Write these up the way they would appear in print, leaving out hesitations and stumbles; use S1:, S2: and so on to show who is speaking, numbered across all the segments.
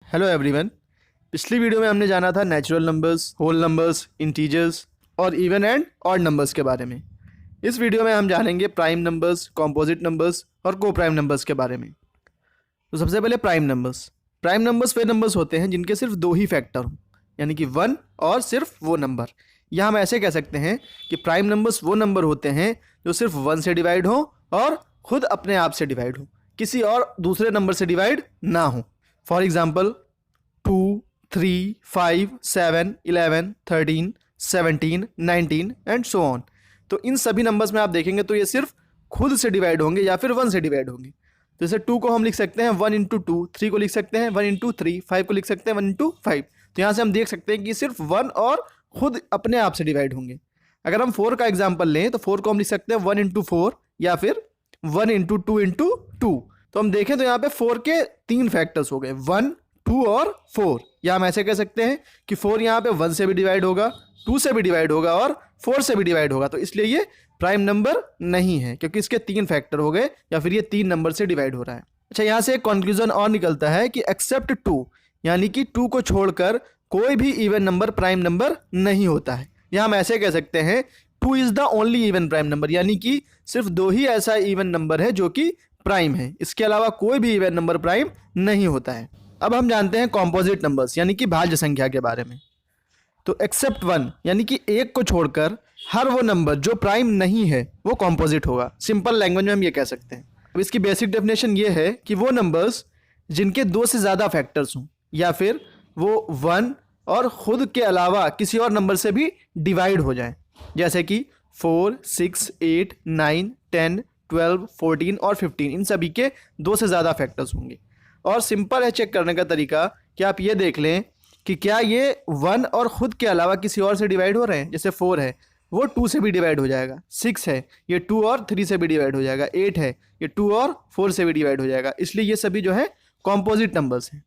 S1: Hello everyone. पिछली video में हमने जाना था natural numbers, whole numbers, integers और इवन एंड ऑड नंबर्स के बारे में। इस वीडियो में हम जानेंगे प्राइम नंबर्स, कॉम्पोजिट नंबर्स और को प्राइम नंबर्स के बारे में। तो सबसे पहले प्राइम नंबर्स। प्राइम नंबर्स वे नंबर्स होते हैं जिनके सिर्फ दो ही फैक्टर हों, यानी कि 1 और सिर्फ वो नंबर। या हम ऐसे कह सकते हैं कि प्राइम नंबर्स वो नंबर होते हैं जो सिर्फ 1 से डिवाइड हो और खुद अपने आप से डिवाइड हो, किसी और दूसरे नंबर से डिवाइड ना हो। For example 2, 3, 5, 7, 11, 13, 17, 19 and so on. तो इन सभी नंबर्स में आप देखेंगे तो ये सिर्फ खुद से डिवाइड होंगे या फिर 1 से डिवाइड होंगे। तो जैसे 2 को हम लिख सकते हैं 1 इंटू 2, 3 को लिख सकते हैं 1 इंटू 3, 5 को लिख सकते हैं 1 इंटू 5। तो यहाँ से हम देख सकते हैं कि सिर्फ 1 और खुद अपने आप से डिवाइड होंगे। अगर हम 4 का एग्जाम्पल लें तो 4 को हम लिख सकते हैं 1 इंटू 4 या फिर 1 इंटू 2 इंटू 2। तो हम देखें तो यहाँ पे 4 के 3 फैक्टर्स हो गए, 1, 2 और 4। या हम ऐसे कह सकते हैं कि 4 यहाँ पे 1 से भी डिवाइड होगा, 2 से भी डिवाइड होगा और 4 से भी डिवाइड होगा। तो इसलिए ये प्राइम नंबर नहीं है क्योंकि इसके 3 फैक्टर हो गए या फिर ये 3 नंबर से डिवाइड हो रहा है। अच्छा, यहाँ से एक कंक्लूजन और निकलता है कि एक्सेप्ट 2, यानी कि 2 को छोड़कर कोई भी इवन नंबर प्राइम नंबर नहीं होता है। या हम ऐसे कह सकते हैं 2 is the only even prime number, यानी कि सिर्फ 2 ही ऐसा इवन नंबर है जो कि प्राइम है, इसके अलावा कोई भी इवन नंबर प्राइम नहीं होता है। अब हम जानते हैं कॉम्पोजिट नंबर्स यानी कि भाज्य संख्या के बारे में। तो एक्सेप्ट 1 यानी कि एक को छोड़कर हर वो नंबर जो प्राइम नहीं है वो कॉम्पोजिट होगा। सिंपल लैंग्वेज में हम ये कह सकते हैं। अब इसकी बेसिक डेफिनेशन ये है कि वो नंबर्स जिनके 2 से ज़्यादा फैक्टर्स हों या फिर वो 1 और खुद के अलावा किसी और नंबर से भी डिवाइड हो जाए, जैसे कि 4, 6, 8, 9, 10, 12, 14 और 15। इन सभी के 2 से ज़्यादा फैक्टर्स होंगे। और सिंपल है चेक करने का तरीका कि आप ये देख लें कि क्या ये 1 और ख़ुद के अलावा किसी और से डिवाइड हो रहे हैं। जैसे 4 है वो 2 से भी डिवाइड हो जाएगा, 6 है ये 2 और 3 से भी डिवाइड हो जाएगा, 8 है ये 2 और 4 से भी डिवाइड हो जाएगा। इसलिए ये सभी जो है कॉम्पोजिट नंबर्स हैं।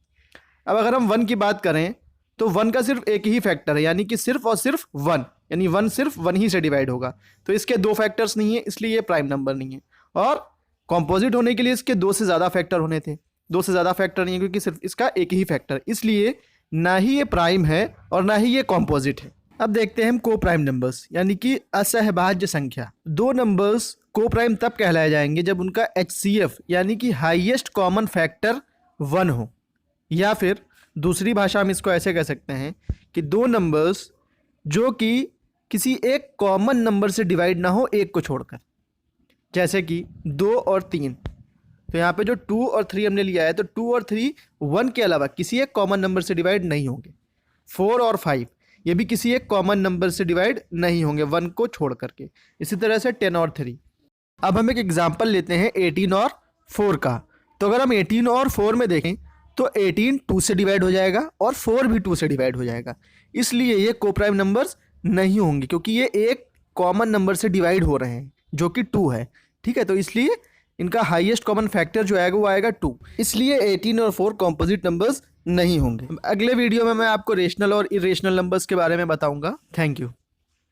S1: अब अगर हम 1 की बात करें तो 1 का सिर्फ एक ही फैक्टर है, यानी कि सिर्फ और सिर्फ 1, यानी 1 सिर्फ 1 ही से डिवाइड होगा। तो इसके 2 फैक्टर्स नहीं है, इसलिए ये प्राइम नंबर नहीं है। और कॉम्पोजिट होने के लिए इसके 2 से ज़्यादा फैक्टर होने थे, 2 से ज़्यादा फैक्टर नहीं है क्योंकि सिर्फ इसका एक ही फैक्टर है, इसलिए ना ही ये प्राइम है और ना ही ये कॉम्पोजिट है। अब देखते हैं हम को प्राइम नंबर्स यानी कि असहभाज्य संख्या। 2 नंबर्स को प्राइम तब कहलाए जाएंगे जब उनका HCF यानी कि हाईएस्ट कॉमन फैक्टर 1 हो, या फिर दूसरी भाषा में इसको ऐसे कह सकते हैं कि 2 नंबर्स जो कि किसी एक कॉमन नंबर से डिवाइड ना हो एक को छोड़कर, जैसे कि 2 और 3। तो यहाँ पे जो 2 और 3 हमने लिया है तो 2 और 3 1 के अलावा किसी एक कॉमन नंबर से डिवाइड नहीं होंगे। 4 और 5 ये भी किसी एक कॉमन नंबर से डिवाइड नहीं होंगे 1 को छोड़ करके। इसी तरह से 10 और 3। अब हम एक एग्जाम्पल लेते हैं 18 और 4 का। तो अगर हम 18 और 4 में देखें तो 18 2 से डिवाइड हो जाएगा और 4 भी 2 से डिवाइड हो जाएगा, इसलिए ये को प्राइम नंबर्स नहीं होंगे क्योंकि ये एक कॉमन नंबर से डिवाइड हो रहे हैं जो कि 2 है। ठीक है, तो इसलिए इनका हाईएस्ट कॉमन फैक्टर जो आएगा वो आएगा 2, इसलिए 18 और 4 कॉम्पोजिट नंबर्स नहीं होंगे। अगले वीडियो में मैं आपको रेशनल और इरेशनल नंबर्स के बारे में बताऊंगा। Thank you.